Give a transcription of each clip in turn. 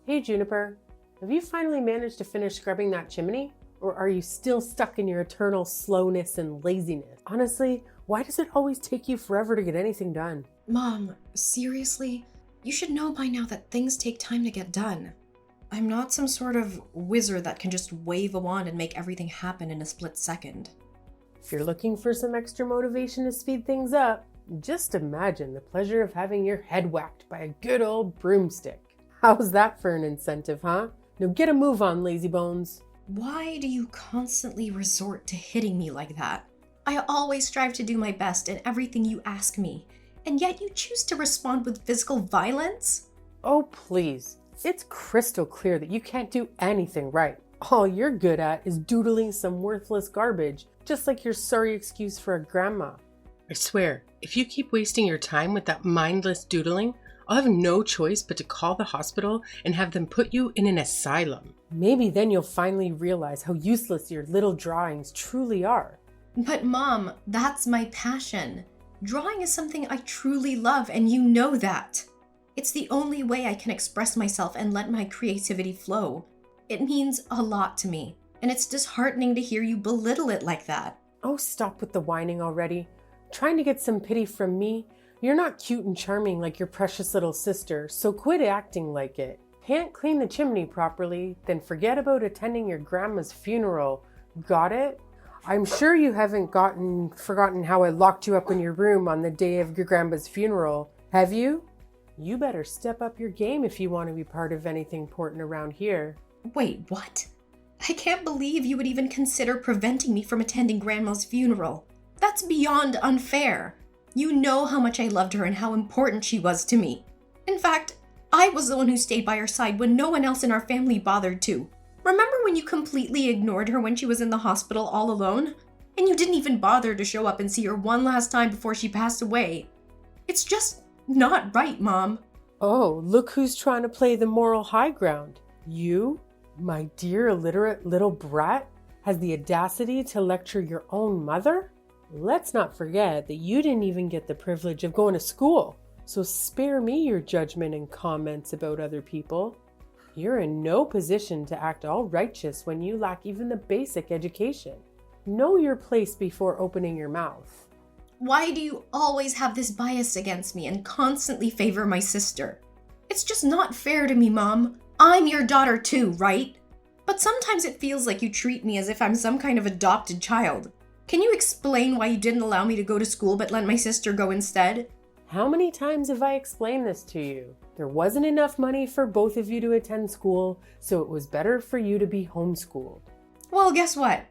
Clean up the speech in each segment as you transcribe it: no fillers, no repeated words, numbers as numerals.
Hey Juniper, have you finally managed to finish scrubbing that chimney? Or are you still stuck in your eternal slowness and laziness? Honestly, why does it always take you forever to get anything done? Mom, seriously? You should know by now that things take time to get done. I'm not some sort of wizard that can just wave a wand and make everything happen in a split second. If you're looking for some extra motivation to speed things up, just imagine the pleasure of having your head whacked by a good old broomstick. How's that for an incentive, huh? Now get a move on, lazy bones. Why do you constantly resort to hitting me like that? I always strive to do my best in everything you ask me, and yet you choose to respond with physical violence? Oh, please. It's crystal clear that you can't do anything right. All you're good at is doodling some worthless garbage, just like your sorry excuse for a grandma. I swear, if you keep wasting your time with that mindless doodling, I'll have no choice but to call the hospital and have them put you in an asylum. Maybe then you'll finally realize how useless your little drawings truly are. But Mom, that's my passion. Drawing is something I truly love, and you know that. It's the only way I can express myself and let my creativity flow. It means a lot to me, and it's disheartening to hear you belittle it like that. Oh, stop with the whining already. Trying to get some pity from me? You're not cute and charming like your precious little sister, so quit acting like it. Can't clean the chimney properly, then forget about attending your grandma's funeral. Got it? I'm sure you haven't forgotten how I locked you up in your room on the day of your grandma's funeral, have you? You better step up your game if you want to be part of anything important around here. Wait, what? I can't believe you would even consider preventing me from attending Grandma's funeral. That's beyond unfair. You know how much I loved her and how important she was to me. In fact, I was the one who stayed by her side when no one else in our family bothered to. Remember when you completely ignored her when she was in the hospital all alone? And you didn't even bother to show up and see her one last time before she passed away. It's just not right, Mom. Oh, look who's trying to play the moral high ground. You, my dear illiterate little brat, has the audacity to lecture your own mother? Let's not forget that you didn't even get the privilege of going to school, so spare me your judgment and comments about other people. You're in no position to act all righteous when you lack even the basic education. Know your place before opening your mouth. Why do you always have this bias against me and constantly favor my sister? It's just not fair to me, Mom. I'm your daughter too, right? But sometimes it feels like you treat me as if I'm some kind of adopted child. Can you explain why you didn't allow me to go to school but let my sister go instead? How many times have I explained this to you? There wasn't enough money for both of you to attend school, so it was better for you to be homeschooled. Well, guess what?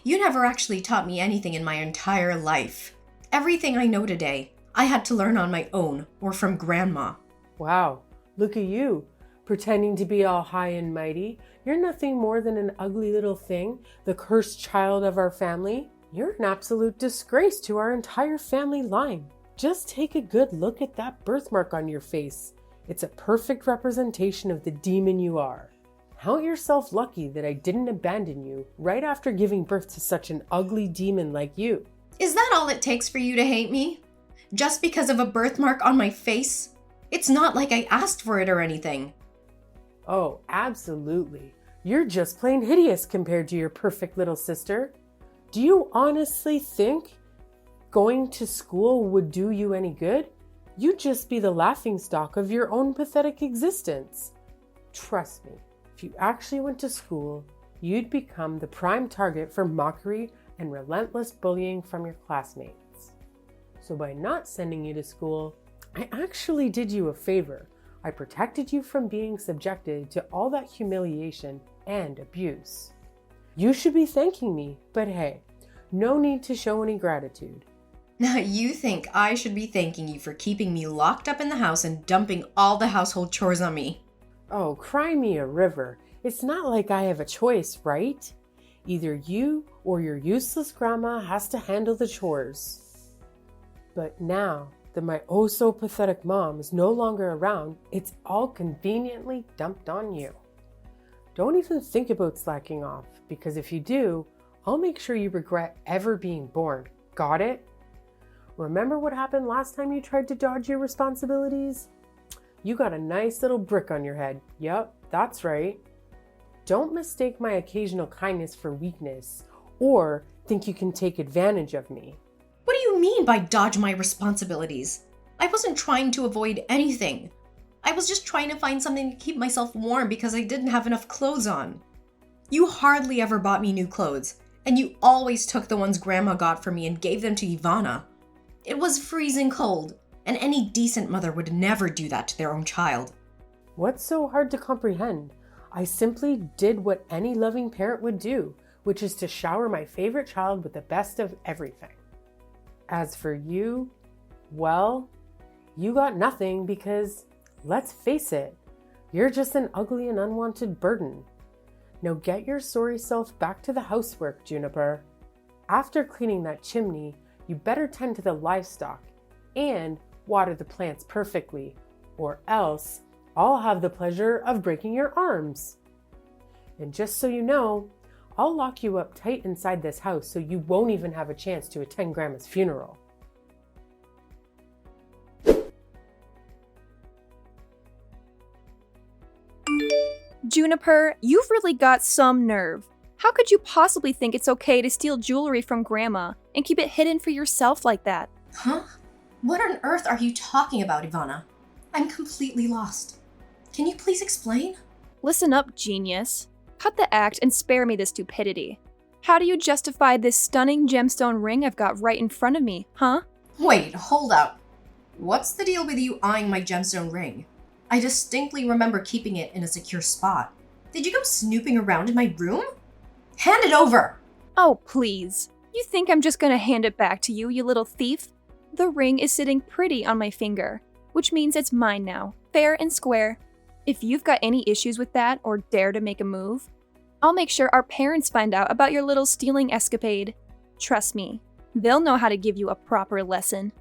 You never actually taught me anything in my entire life. Everything I know today, I had to learn on my own or from Grandma. Wow, look at you, pretending to be all high and mighty. You're nothing more than an ugly little thing, the cursed child of our family. You're an absolute disgrace to our entire family line. Just take a good look at that birthmark on your face. It's a perfect representation of the demon you are. Count yourself lucky that I didn't abandon you right after giving birth to such an ugly demon like you. Is that all it takes for you to hate me? Just because of a birthmark on my face? It's not like I asked for it or anything. Oh, absolutely. You're just plain hideous compared to your perfect little sister. Do you honestly think going to school would do you any good? You'd just be the laughingstock of your own pathetic existence. Trust me, if you actually went to school, you'd become the prime target for mockery and relentless bullying from your classmates. So by not sending you to school, I actually did you a favor. I protected you from being subjected to all that humiliation and abuse. You should be thanking me, but hey, no need to show any gratitude. Now you think I should be thanking you for keeping me locked up in the house and dumping all the household chores on me. Oh, cry me a river. It's not like I have a choice, right? Either you or your useless grandma has to handle the chores. But now that my oh so pathetic mom is no longer around, it's all conveniently dumped on you. Don't even think about slacking off, because if you do, I'll make sure you regret ever being born. Got it? Remember what happened last time you tried to dodge your responsibilities? You got a nice little brick on your head. Yup, that's right. Don't mistake my occasional kindness for weakness or think you can take advantage of me. What do you mean by dodge my responsibilities? I wasn't trying to avoid anything. I was just trying to find something to keep myself warm because I didn't have enough clothes on. You hardly ever bought me new clothes, and you always took the ones Grandma got for me and gave them to Ivana. It was freezing cold, and any decent mother would never do that to their own child. What's so hard to comprehend? I simply did what any loving parent would do, which is to shower my favorite child with the best of everything. As for you, well, you got nothing because, let's face it, you're just an ugly and unwanted burden. Now get your sorry self back to the housework, Juniper. After cleaning that chimney, you better tend to the livestock and water the plants perfectly, or else I'll have the pleasure of breaking your arms. And just so you know, I'll lock you up tight inside this house so you won't even have a chance to attend Grandma's funeral. Juniper, you've really got some nerve. How could you possibly think it's okay to steal jewelry from Grandma and keep it hidden for yourself like that? Huh? What on earth are you talking about, Ivana? I'm completely lost. Can you please explain? Listen up, genius. Cut the act and spare me the stupidity. How do you justify this stunning gemstone ring I've got right in front of me, huh? Wait, hold up. What's the deal with you eyeing my gemstone ring? I distinctly remember keeping it in a secure spot. Did you go snooping around in my room? Hand it over! Oh, please. You think I'm just gonna hand it back to you, you little thief? The ring is sitting pretty on my finger, which means it's mine now, fair and square. If you've got any issues with that or dare to make a move, I'll make sure our parents find out about your little stealing escapade. Trust me, they'll know how to give you a proper lesson.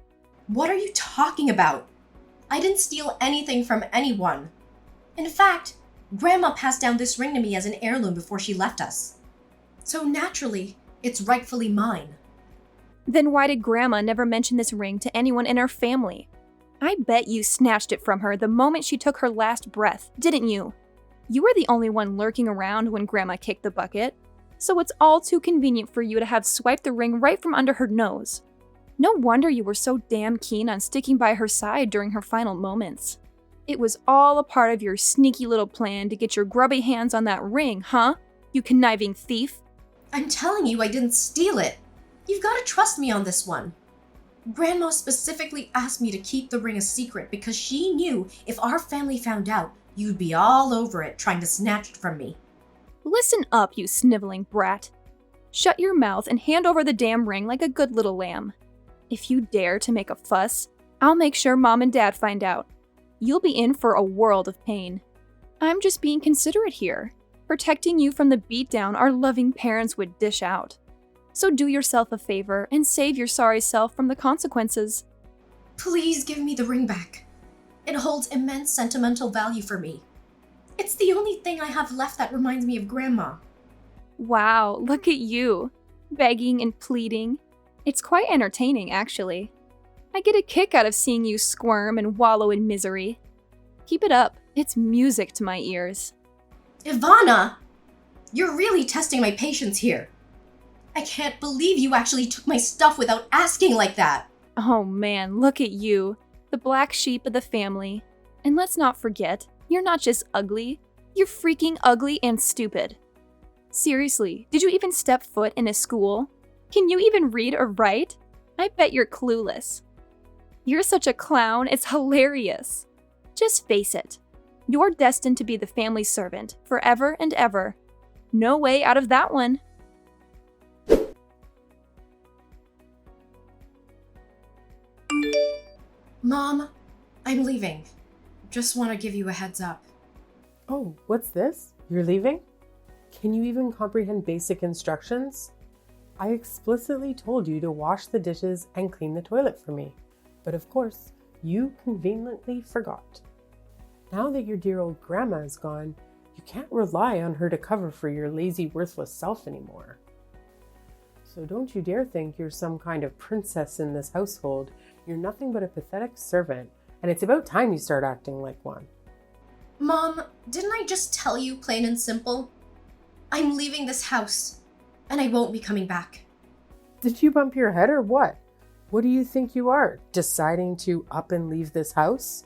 What are you talking about? I didn't steal anything from anyone. In fact, Grandma passed down this ring to me as an heirloom before she left us. So naturally, it's rightfully mine. Then why did Grandma never mention this ring to anyone in our family? I bet you snatched it from her the moment she took her last breath, didn't you? You were the only one lurking around when Grandma kicked the bucket, so it's all too convenient for you to have swiped the ring right from under her nose. No wonder you were so damn keen on sticking by her side during her final moments. It was all a part of your sneaky little plan to get your grubby hands on that ring, huh? You conniving thief. I'm telling you I didn't steal it. You've got to trust me on this one. Grandma specifically asked me to keep the ring a secret because she knew if our family found out, you'd be all over it trying to snatch it from me. Listen up, you sniveling brat. Shut your mouth and hand over the damn ring like a good little lamb. If you dare to make a fuss, I'll make sure Mom and Dad find out. You'll be in for a world of pain. I'm just being considerate here, protecting you from the beatdown our loving parents would dish out. So do yourself a favor and save your sorry self from the consequences. Please give me the ring back. It holds immense sentimental value for me. It's the only thing I have left that reminds me of Grandma. Wow, look at you, begging and pleading. It's quite entertaining, actually. I get a kick out of seeing you squirm and wallow in misery. Keep it up, it's music to my ears. Ivana! You're really testing my patience here. I can't believe you actually took my stuff without asking like that. Oh man, look at you, the black sheep of the family. And let's not forget, you're not just ugly, you're freaking ugly and stupid. Seriously, did you even step foot in a school? Can you even read or write? I bet you're clueless. You're such a clown, it's hilarious. Just face it, you're destined to be the family servant forever and ever. No way out of that one. Mom, I'm leaving. Just want to give you a heads up. Oh, what's this? You're leaving? Can you even comprehend basic instructions? I explicitly told you to wash the dishes and clean the toilet for me. But of course, you conveniently forgot. Now that your dear old grandma is gone, you can't rely on her to cover for your lazy, worthless self anymore. So don't you dare think you're some kind of princess in this household. You're nothing but a pathetic servant, and it's about time you start acting like one. Mom, didn't I just tell you plain and simple? I'm leaving this house, and I won't be coming back. Did you bump your head or what? What do you think you are, deciding to up and leave this house?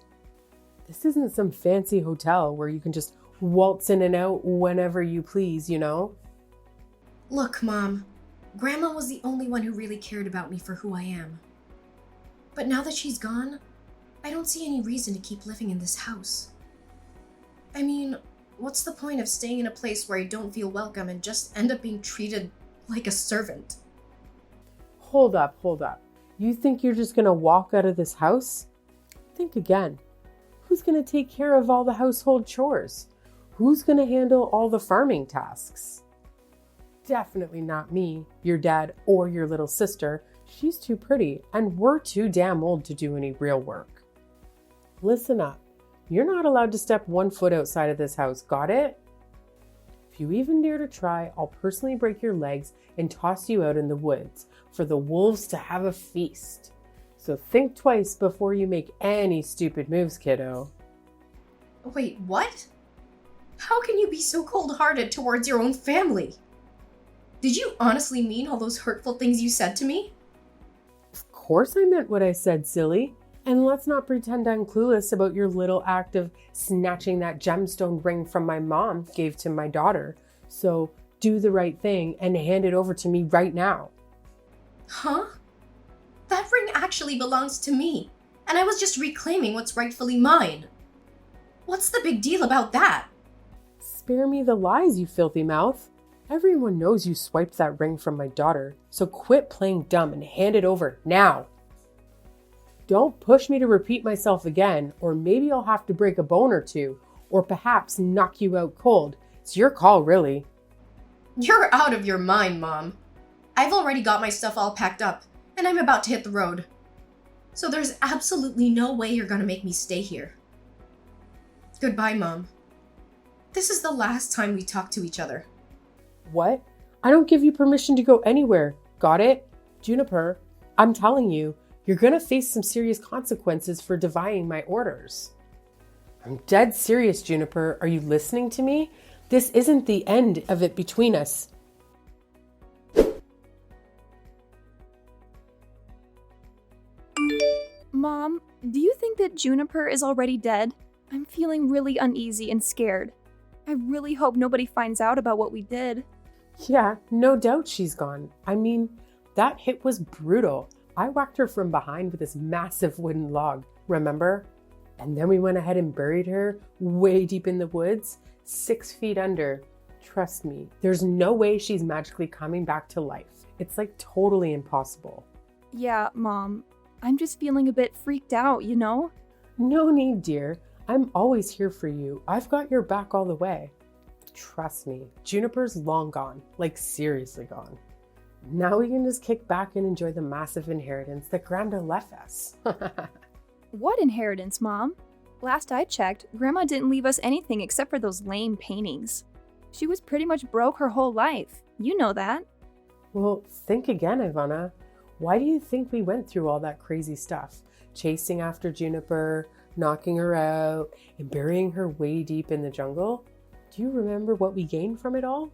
This isn't some fancy hotel where you can just waltz in and out whenever you please, you know? Look, Mom, Grandma was the only one who really cared about me for who I am. But now that she's gone, I don't see any reason to keep living in this house. I mean, what's the point of staying in a place where I don't feel welcome and just end up being treated like a servant? Hold up. You think you're just gonna walk out of this house? Think again. Who's gonna take care of all the household chores? Who's gonna handle all the farming tasks? Definitely not me, your dad, or your little sister. She's too pretty, and we're too damn old to do any real work. Listen up. You're not allowed to step 1 foot outside of this house, got it? If you even dare to try, I'll personally break your legs and toss you out in the woods for the wolves to have a feast. So think twice before you make any stupid moves, kiddo. Wait, what? How can you be so cold-hearted towards your own family? Did you honestly mean all those hurtful things you said to me? Of course I meant what I said, silly. And let's not pretend I'm clueless about your little act of snatching that gemstone ring from my mom gave to my daughter. So do the right thing and hand it over to me right now. Huh? That ring actually belongs to me, and I was just reclaiming what's rightfully mine. What's the big deal about that? Spare me the lies, you filthy mouth. Everyone knows you swiped that ring from my daughter, so quit playing dumb and hand it over now. Don't push me to repeat myself again, or maybe I'll have to break a bone or two, or perhaps knock you out cold. It's your call, really. You're out of your mind, Mom. I've already got my stuff all packed up, and I'm about to hit the road. So there's absolutely no way you're gonna make me stay here. Goodbye, Mom. This is the last time we talk to each other. What? I don't give you permission to go anywhere. Got it? Juniper, I'm telling you, you're gonna face some serious consequences for defying my orders. I'm dead serious, Juniper. Are you listening to me? This isn't the end of it between us. Mom, do you think that Juniper is already dead? I'm feeling really uneasy and scared. I really hope nobody finds out about what we did. Yeah, no doubt she's gone. I mean, that hit was brutal. I whacked her from behind with this massive wooden log, remember? And then we went ahead and buried her way deep in the woods, 6 feet under. Trust me, there's no way she's magically coming back to life. It's like totally impossible. Yeah, Mom. I'm just feeling a bit freaked out, you know? No need, dear. I'm always here for you. I've got your back all the way. Trust me, Juniper's long gone, like seriously gone. Now we can just kick back and enjoy the massive inheritance that Grandma left us. What inheritance, Mom? Last I checked, Grandma didn't leave us anything except for those lame paintings. She was pretty much broke her whole life. You know that. Well, think again, Ivana. Why do you think we went through all that crazy stuff? Chasing after Juniper, knocking her out, and burying her way deep in the jungle? Do you remember what we gained from it all?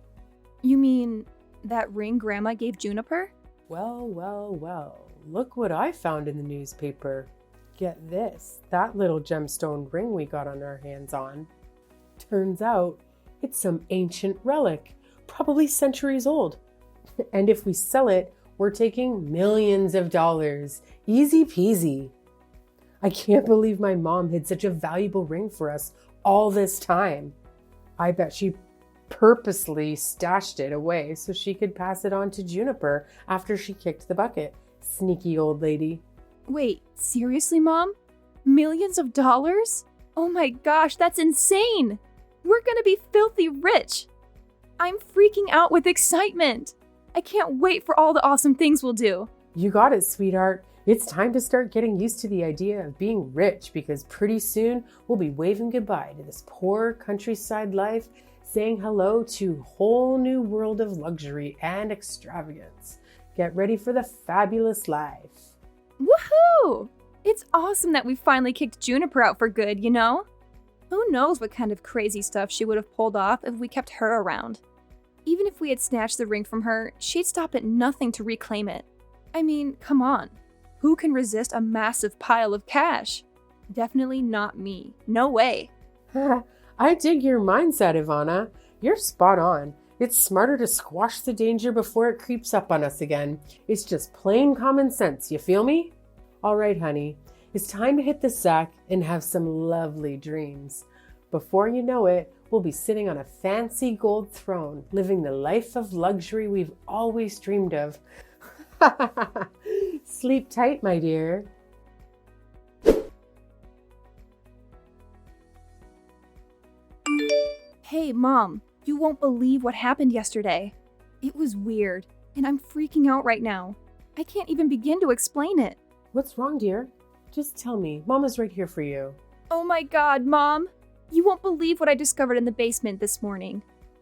You mean that ring Grandma gave Juniper? Well. Look what I found in the newspaper. Get this, that little gemstone ring we got on our hands on. Turns out, it's some ancient relic, probably centuries old. And if we sell it, we're taking millions of dollars. Easy peasy. I can't believe my mom hid such a valuable ring for us all this time. I bet she purposely stashed it away so she could pass it on to Juniper after she kicked the bucket. Sneaky old lady. Wait, seriously, Mom? Millions of dollars? Oh my gosh, that's insane! We're gonna be filthy rich! I'm freaking out with excitement! I can't wait for all the awesome things we'll do! You got it, sweetheart. It's time to start getting used to the idea of being rich because pretty soon we'll be waving goodbye to this poor countryside life, saying hello to a whole new world of luxury and extravagance. Get ready for the fabulous life. Woohoo! It's awesome that we finally kicked Juniper out for good, you know? Who knows what kind of crazy stuff she would have pulled off if we kept her around. Even if we had snatched the ring from her, she'd stop at nothing to reclaim it. I mean, come on. Who can resist a massive pile of cash? Definitely not me. No way. I dig your mindset, Ivana. You're spot on. It's smarter to squash the danger before it creeps up on us again. It's just plain common sense, you feel me? All right, honey. It's time to hit the sack and have some lovely dreams. Before you know it, we'll be sitting on a fancy gold throne, living the life of luxury we've always dreamed of. Sleep tight, my dear. Hey, Mom, you won't believe what happened yesterday. It was weird, and I'm freaking out right now. I can't even begin to explain it. What's wrong, dear? Just tell me. Mama's right here for you. Oh my God, Mom! You won't believe what I discovered in the basement this morning.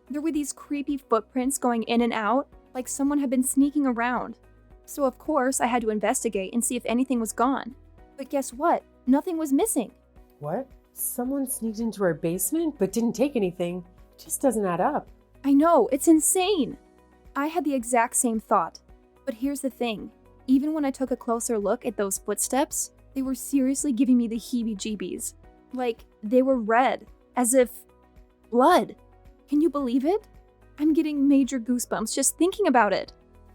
There were these creepy footprints going in and out, like someone had been sneaking around. So of course, I had to investigate and see if anything was gone. But guess what? Nothing was missing. What? Someone sneaked into our basement but didn't take anything? Just doesn't add up. I know, it's insane! I had the exact same thought. But here's the thing. Even when I took a closer look at those footsteps, they were seriously giving me the heebie-jeebies. Like, they were red, as if blood. Can you believe it? I'm getting major goosebumps just thinking about it.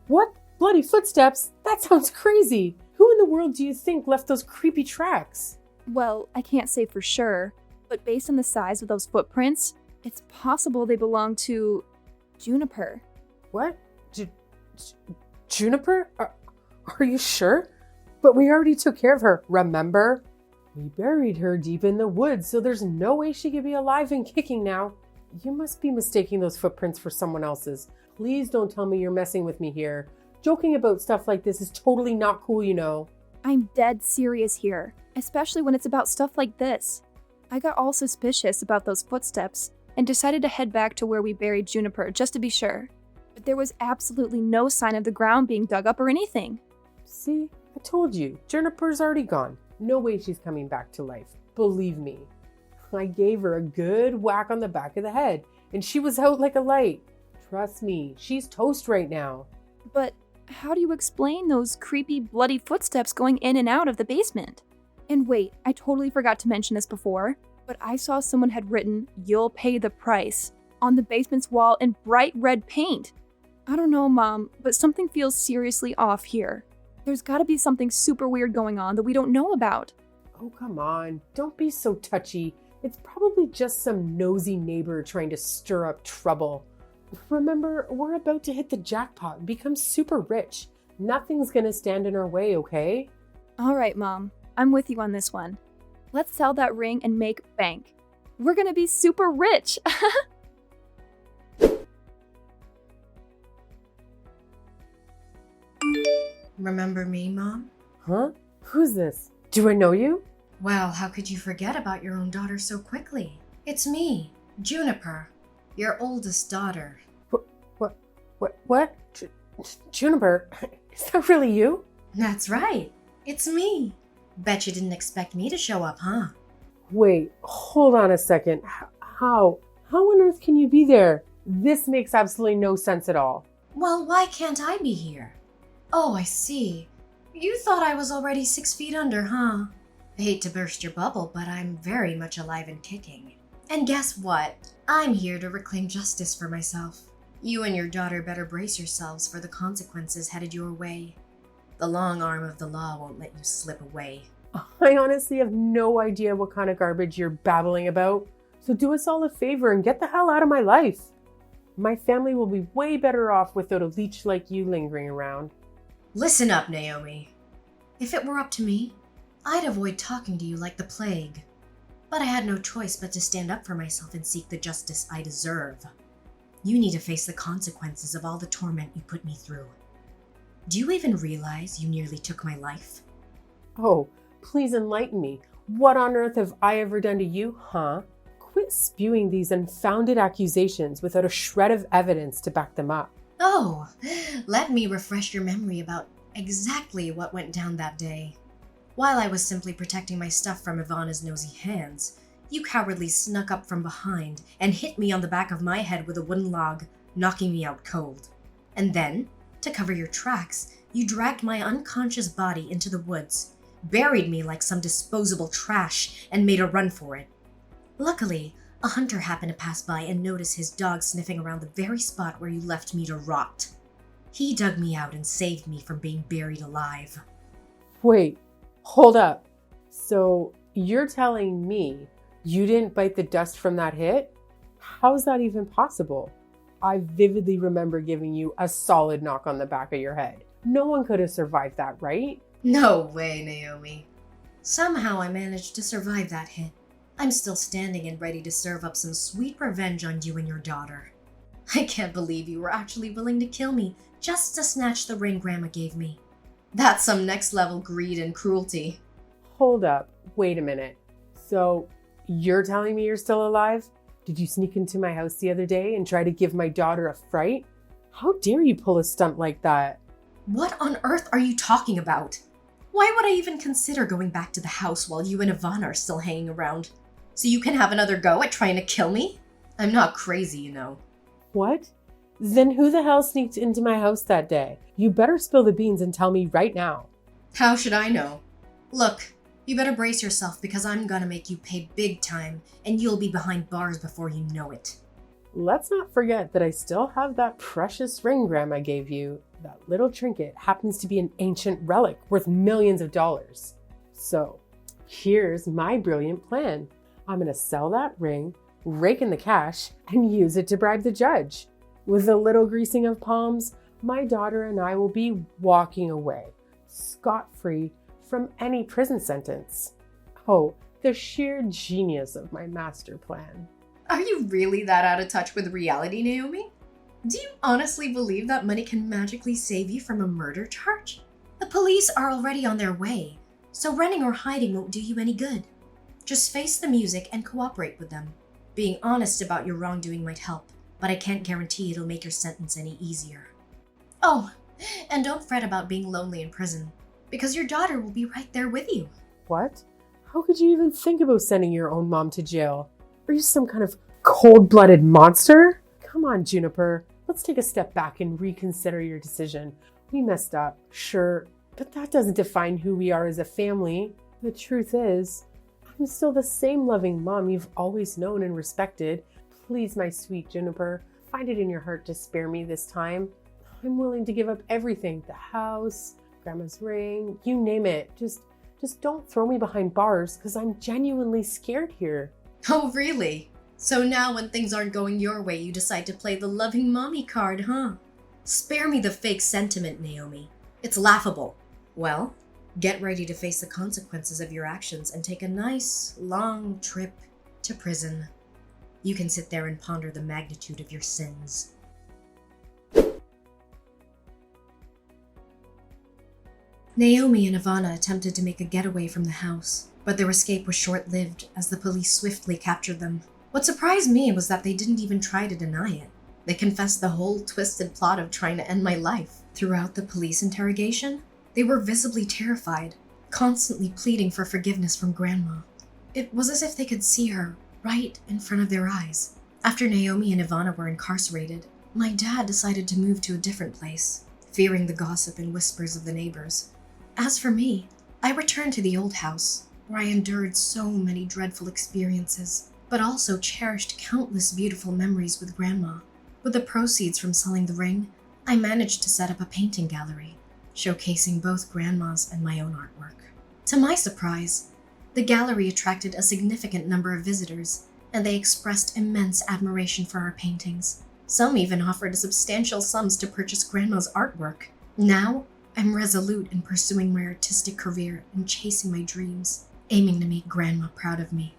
What? Bloody footsteps? That sounds crazy. Who in the world do you think left those creepy tracks? Well, I can't say for sure, but based on the size of those footprints, it's possible they belong to Juniper. What? Juniper? Are you sure? But we already took care of her, remember? We buried her deep in the woods, so there's no way she could be alive and kicking now. You must be mistaking those footprints for someone else's. Please don't tell me you're messing with me here. Joking about stuff like this is totally not cool, you know. I'm dead serious here, especially when it's about stuff like this. I got all suspicious about those footsteps and decided to head back to where we buried Juniper just to be sure. But there was absolutely no sign of the ground being dug up or anything. See, I told you, Juniper's already gone. No way she's coming back to life. Believe me. I gave her a good whack on the back of the head, and she was out like a light. Trust me, she's toast right now. But how do you explain those creepy, bloody footsteps going in and out of the basement? And wait, I totally forgot to mention this before, but I saw someone had written, "You'll pay the price," on the basement's wall in bright red paint. I don't know, Mom, but something feels seriously off here. There's gotta be something super weird going on that we don't know about. Oh, come on. Don't be so touchy. It's probably just some nosy neighbor trying to stir up trouble. Remember, we're about to hit the jackpot and become super rich. Nothing's gonna stand in our way, okay? All right, Mom. I'm with you on this one. Let's sell that ring and make bank. We're gonna be super rich! Remember me, Mom? Huh? Who's this? Do I know you? Well, how could you forget about your own daughter so quickly? It's me, Juniper, your oldest daughter. What? Juniper, is that really you? That's right. It's me. Bet you didn't expect me to show up, huh? Wait, hold on a second. How on earth can you be there? This makes absolutely no sense at all. Well, why can't I be here? Oh, I see. You thought I was already 6 feet under, huh? I hate to burst your bubble, but I'm very much alive and kicking. And guess what? I'm here to reclaim justice for myself. You and your daughter better brace yourselves for the consequences headed your way. The long arm of the law won't let you slip away. I honestly have no idea what kind of garbage you're babbling about. So do us all a favor and get the hell out of my life. My family will be way better off without a leech like you lingering around. Listen up, Naomi. If it were up to me, I'd avoid talking to you like the plague. But I had no choice but to stand up for myself and seek the justice I deserve. You need to face the consequences of all the torment you put me through. Do you even realize you nearly took my life? Oh, please enlighten me. What on earth have I ever done to you, huh? Quit spewing these unfounded accusations without a shred of evidence to back them up. Oh, let me refresh your memory about exactly what went down that day. While I was simply protecting my stuff from Ivana's nosy hands, you cowardly snuck up from behind and hit me on the back of my head with a wooden log, knocking me out cold. And then, to cover your tracks, you dragged my unconscious body into the woods, buried me like some disposable trash, and made a run for it. Luckily, a hunter happened to pass by and notice his dog sniffing around the very spot where you left me to rot. He dug me out and saved me from being buried alive. Wait, hold up. So you're telling me you didn't bite the dust from that hit? How's that even possible? I vividly remember giving you a solid knock on the back of your head. No one could have survived that, right? No way, Naomi. Somehow I managed to survive that hit. I'm still standing and ready to serve up some sweet revenge on you and your daughter. I can't believe you were actually willing to kill me just to snatch the ring Grandma gave me. That's some next level greed and cruelty. Hold up, wait a minute. So you're telling me you're still alive? Did you sneak into my house the other day and try to give my daughter a fright? How dare you pull a stunt like that? What on earth are you talking about? Why would I even consider going back to the house while you and Ivana are still hanging around? So you can have another go at trying to kill me? I'm not crazy, you know. What? Then who the hell sneaked into my house that day? You better spill the beans and tell me right now. How should I know? Look, you better brace yourself because I'm gonna make you pay big time and you'll be behind bars before you know it. Let's not forget that I still have that precious ring Grandma gave you. That little trinket happens to be an ancient relic worth millions of dollars. So, here's my brilliant plan. I'm gonna sell that ring, rake in the cash, and use it to bribe the judge. With a little greasing of palms, my daughter and I will be walking away, scot-free from any prison sentence. Oh, the sheer genius of my master plan. Are you really that out of touch with reality, Naomi? Do you honestly believe that money can magically save you from a murder charge? The police are already on their way, so running or hiding won't do you any good. Just face the music and cooperate with them. Being honest about your wrongdoing might help, but I can't guarantee it'll make your sentence any easier. Oh, and don't fret about being lonely in prison, because your daughter will be right there with you. What? How could you even think about sending your own mom to jail? Are you some kind of cold-blooded monster? Come on, Juniper. Let's take a step back and reconsider your decision. We messed up, sure, but that doesn't define who we are as a family. The truth is, I'm still the same loving mom you've always known and respected. Please, my sweet Juniper, find it in your heart to spare me this time. I'm willing to give up everything. The house, Grandma's ring, you name it. Just don't throw me behind bars because I'm genuinely scared here. Oh, really? So now when things aren't going your way, you decide to play the loving mommy card, huh? Spare me the fake sentiment, Naomi. It's laughable. Well, get ready to face the consequences of your actions and take a nice, long trip to prison. You can sit there and ponder the magnitude of your sins. Naomi and Ivana attempted to make a getaway from the house, but their escape was short-lived as the police swiftly captured them. What surprised me was that they didn't even try to deny it. They confessed the whole twisted plot of trying to end my life. Throughout the police interrogation, they were visibly terrified, constantly pleading for forgiveness from Grandma. It was as if they could see her right in front of their eyes. After Naomi and Ivana were incarcerated, my dad decided to move to a different place, fearing the gossip and whispers of the neighbors. As for me, I returned to the old house, where I endured so many dreadful experiences, but also cherished countless beautiful memories with Grandma. With the proceeds from selling the ring, I managed to set up a painting gallery, showcasing both Grandma's and my own artwork. To my surprise, the gallery attracted a significant number of visitors, and they expressed immense admiration for our paintings. Some even offered substantial sums to purchase Grandma's artwork. Now, I'm resolute in pursuing my artistic career and chasing my dreams, aiming to make Grandma proud of me.